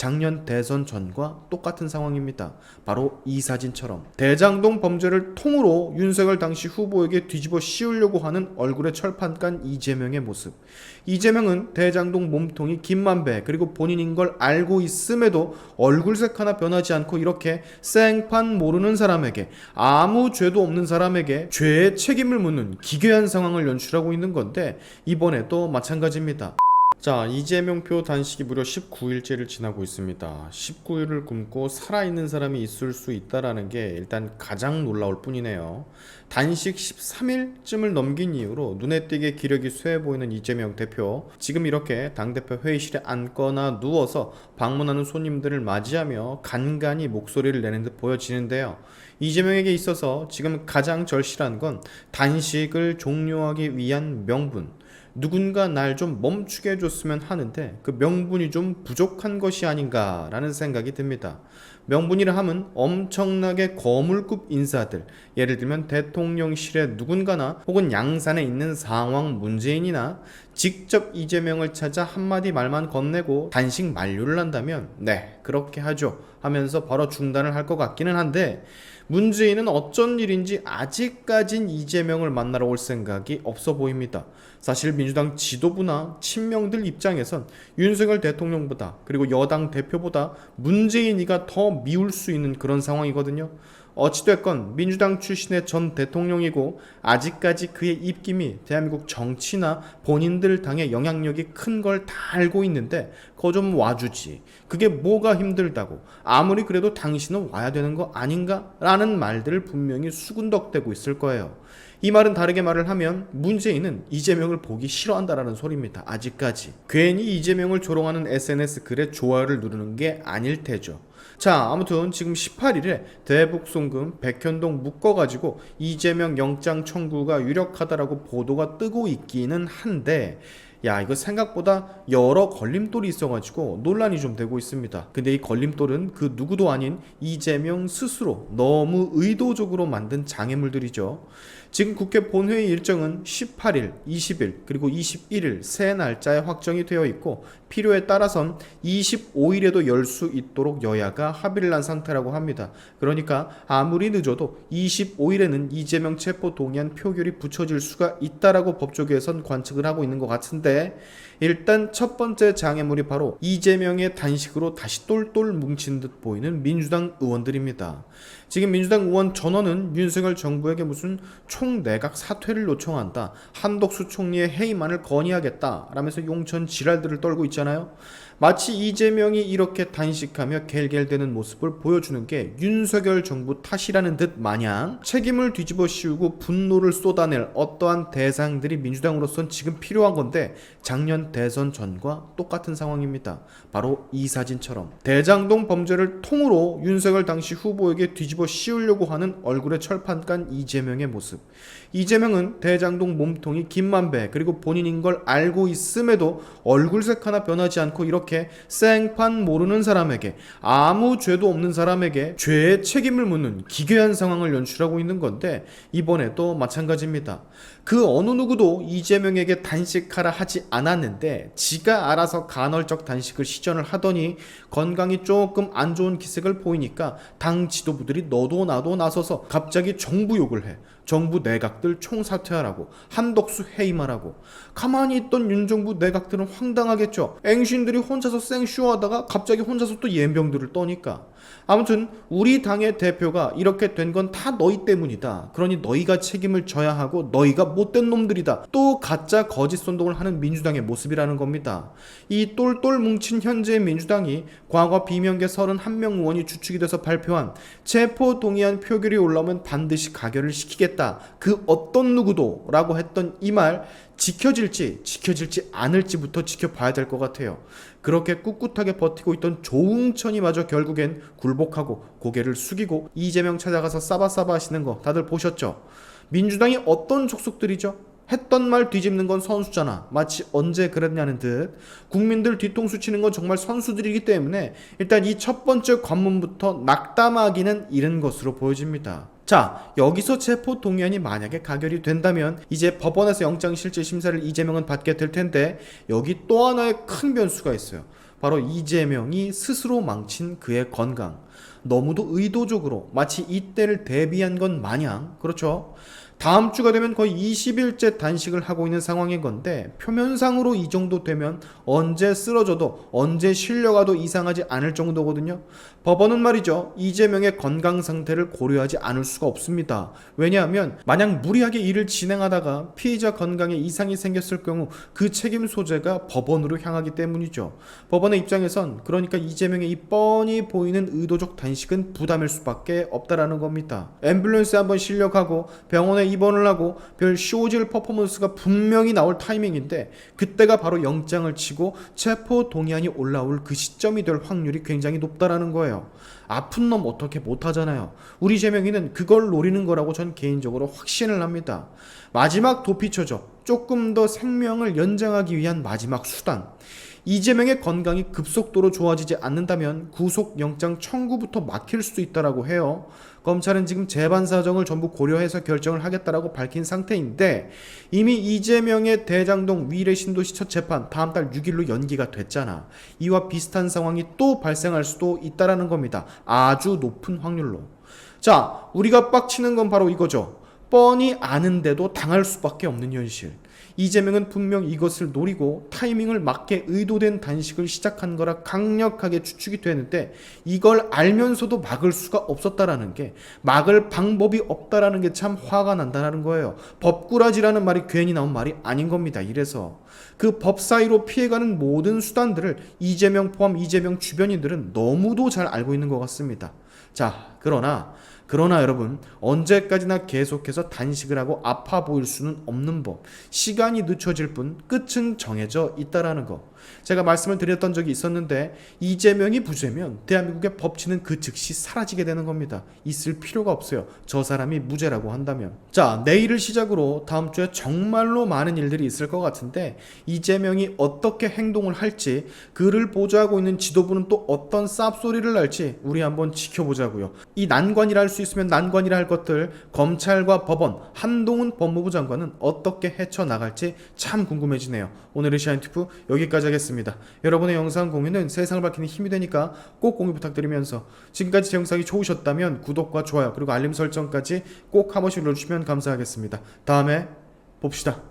작년 대선 전과 똑같은 상황입니다. 바로 이 사진처럼 대장동 범죄를 통으로 윤석열 당시 후보에게 뒤집어 씌우려고 하는 얼굴에 철판 깐 이재명의 모습. 이재명은 대장동 몸통이 김만배 그리고 본인인 걸 알고 있음에도 얼굴색 하나 변하지 않고 이렇게 생판 모르는 사람에게, 아무 죄도 없는 사람에게 죄의 책임을 묻는 기괴한 상황을 연출하고 있는 건데, 이번에도 마찬가지입니다. 자, 이재명 표 단식이 무려 19일째를 지나고 있습니다. 19일을 굶고 살아있는 사람이 있을 수 있다라는 게 일단 가장 놀라울 뿐이네요. 단식 13일쯤을 넘긴 이후로 눈에 띄게 기력이 쇠해 보이는 이재명 대표, 지금 이렇게 당대표 회의실에 앉거나 누워서 방문하는 손님들을 맞이하며 간간히 목소리를 내는 듯 보여지는데요. 이재명에게 있어서 지금 가장 절실한 건 단식을 종료하기 위한 명분, 누군가 날 좀 멈추게 해줬으면 하는데 그 명분이 좀 부족한 것이 아닌가라는 생각이 듭니다. 명분이라 하면 엄청나게 거물급 인사들, 예를 들면 대통령실에 누군가나 혹은 양산에 있는 상황 문재인이나 직접 이재명을 찾아 한마디 말만 건네고 단식 만료를 한다면 네, 그렇게 하죠 하면서 바로 중단을 할 것 같기는 한데, 문재인은 어쩐 일인지 아직까진 이재명을 만나러 올 생각이 없어 보입니다. 사실 민주당 지도부나 친명들 입장에선 윤석열 대통령보다, 그리고 여당 대표보다 문재인이가 더 미울 수 있는 그런 상황이거든요. 어찌됐건 민주당 출신의 전 대통령이고 아직까지 그의 입김이 대한민국 정치나 본인들 당의 영향력이 큰 걸 다 알고 있는데 그거 좀 와주지, 그게 뭐가 힘들다고, 아무리 그래도 당신은 와야 되는 거 아닌가? 라는 말들을 분명히 수군덕대고 있을 거예요. 이 말은 다르게 말을 하면 문재인은 이재명을 보기 싫어한다라는 소리입니다. 아직까지. 괜히 이재명을 조롱하는 SNS 글에 좋아요를 누르는 게 아닐 테죠. 자, 아무튼 지금 18일에 대북송금 백현동 묶어가지고 이재명 영장 청구가 유력하다라고 보도가 뜨고 있기는 한데, 야, 이거 생각보다 여러 걸림돌이 있어가지고 논란이 좀 되고 있습니다. 근데 이 걸림돌은 그 누구도 아닌 이재명 스스로 너무 의도적으로 만든 장애물들이죠. 지금 국회 본회의 일정은 18일, 20일, 그리고 21일 세 날짜에 확정이 되어 있고, 필요에 따라선 25일에도 열 수 있도록 여야가 합의를 한 상태라고 합니다. 그러니까 아무리 늦어도 25일에는 이재명 체포 동의안 표결이 붙여질 수가 있다라고 법조계에선 관측을 하고 있는 것 같은데, 일단 첫 번째 장애물이 바로 이재명의 단식으로 다시 똘똘 뭉친 듯 보이는 민주당 의원들입니다. 지금 민주당 의원 전원은 윤석열 정부에게 무슨 총내각 사퇴를 요청한다, 한덕수 총리의 해임안을 건의하겠다 라면서 용천 지랄들을 떨고 있잖아요. 마치 이재명이 이렇게 단식하며 갤갤대는 모습을 보여주는 게 윤석열 정부 탓이라는 듯 마냥 책임을 뒤집어 씌우고 분노를 쏟아낼 어떠한 대상들이 민주당으로선 지금 필요한 건데, 작년 대선 전과 똑같은 상황입니다. 바로 이 사진처럼 대장동 범죄를 통으로 윤석열 당시 후보에게 뒤집어 씌우려고 하는 얼굴에 철판 깐 이재명의 모습. 이재명은 대장동 몸통이 김만배 그리고 본인인 걸 알고 있음에도 얼굴색 하나 변하지 않고 이렇게 생판 모르는 사람에게, 아무 죄도 없는 사람에게 죄의 책임을 묻는 기괴한 상황을 연출하고 있는 건데, 이번에도 마찬가지입니다. 그 어느 누구도 이재명에게 단식하라 하지 않았는데 지가 알아서 간헐적 단식을 시전을 하더니 건강이 조금 안 좋은 기색을 보이니까 당 지도부들이 너도 나도 나서서 갑자기 정부 욕을 해. 정부 내각들 총사퇴하라고, 한덕수 해임하라고. 가만히 있던 윤정부 내각들은 황당하겠죠. 앵신들이 혼자서 생쇼하다가 갑자기 혼자서 또 예병들을 떠니까. 아무튼 우리 당의 대표가 이렇게 된 건 다 너희 때문이다, 그러니 너희가 책임을 져야 하고 너희가 못된 놈들이다, 또 가짜 거짓 선동을 하는 민주당의 모습이라는 겁니다. 이 똘똘 뭉친 현재의 민주당이 과거 비명계 31명 의원이 주축이 돼서 발표한 체포 동의안 표결이 올라오면 반드시 가결을 시키겠다, 그 어떤 누구도 라고 했던 이 말 지켜질지 않을지부터 지켜봐야 될 것 같아요. 그렇게 꿋꿋하게 버티고 있던 조응천이마저 결국엔 굴복하고 고개를 숙이고 이재명 찾아가서 싸바싸바 하시는 거 다들 보셨죠? 민주당이 어떤 족속들이죠? 했던 말 뒤집는 건 선수잖아, 마치 언제 그랬냐는 듯. 국민들 뒤통수 치는 건 정말 선수들이기 때문에 일단 이 첫 번째 관문부터 낙담하기는 이른 것으로 보여집니다. 자, 여기서 체포 동의안이 만약에 가결이 된다면 이제 법원에서 영장실질 심사를 이재명은 받게 될 텐데, 여기 또 하나의 큰 변수가 있어요. 바로 이재명이 스스로 망친 그의 건강. 너무도 의도적으로 마치 이때를 대비한 건 마냥, 그렇죠? 다음 주가 되면 거의 20일째 단식을 하고 있는 상황인 건데, 표면상으로 이 정도 되면 언제 쓰러져도 언제 실려가도 이상하지 않을 정도거든요. 법원은 말이죠, 이재명의 건강 상태를 고려하지 않을 수가 없습니다. 왜냐하면 만약 무리하게 일을 진행하다가 피의자 건강에 이상이 생겼을 경우 그 책임 소재가 법원으로 향하기 때문이죠. 법원의 입장에선 그러니까 이재명의 이 뻔히 보이는 의도적 단식은 부담일 수밖에 없다라는 겁니다. 앰뷸런스에 한번 실려가고 병원에 입원을 하고 별 쇼질 퍼포먼스가 분명히 나올 타이밍인데, 그때가 바로 영장을 치고 체포 동의안이 올라올 그 시점이 될 확률이 굉장히 높다라는 거예요. 아픈 놈 어떻게 못하잖아요. 우리 재명이는 그걸 노리는 거라고 전 개인적으로 확신을 합니다. 마지막 도피처죠. 조금 더 생명을 연장하기 위한 마지막 수단. 이재명의 건강이 급속도로 좋아지지 않는다면 구속영장 청구부터 막힐 수도 있다라고 해요. 검찰은 지금 재반 사정을 전부 고려해서 결정을 하겠다라고 밝힌 상태인데, 이미 이재명의 대장동 위례 신도시 첫 재판 다음 달 6일로 연기가 됐잖아. 이와 비슷한 상황이 또 발생할 수도 있다라는 겁니다. 아주 높은 확률로. 자, 우리가 빡치는 건 바로 이거죠. 뻔히 아는데도 당할 수밖에 없는 현실. 이재명은 분명 이것을 노리고 타이밍을 맞게 의도된 단식을 시작한 거라 강력하게 추측이 되는데, 이걸 알면서도 막을 수가 없었다라는 게, 막을 방법이 없다라는 게 참 화가 난다라는 거예요. 법꾸라지라는 말이 괜히 나온 말이 아닌 겁니다. 이래서 그 법 사이로 피해가는 모든 수단들을 이재명 포함 이재명 주변인들은 너무도 잘 알고 있는 것 같습니다. 자, 그러나 여러분, 언제까지나 계속해서 단식을 하고 아파 보일 수는 없는 법. 시간이 늦춰질 뿐 끝은 정해져 있다라는 거. 제가 말씀을 드렸던 적이 있었는데, 이재명이 부재면 대한민국의 법치는 그 즉시 사라지게 되는 겁니다. 있을 필요가 없어요. 저 사람이 무죄라고 한다면. 자, 내일을 시작으로 다음 주에 정말로 많은 일들이 있을 것 같은데, 이재명이 어떻게 행동을 할지, 그를 보좌하고 있는 지도부는 또 어떤 쌉소리를 날지 우리 한번 지켜보자고요. 이 난관이라 할 수 있으면 난관이라 할 것들, 검찰과 법원, 한동훈 법무부 장관은 어떻게 헤쳐나갈지 참 궁금해지네요. 오늘의 시안튜브 여기까지 하겠습니다. 여러분의 영상 공유는 세상을 밝히는 힘이 되니까 꼭 공유 부탁드리면서, 지금까지 제 영상이 좋으셨다면 구독과 좋아요 그리고 알림 설정까지 꼭 한 번씩 눌러주시면 감사하겠습니다. 다음에 봅시다.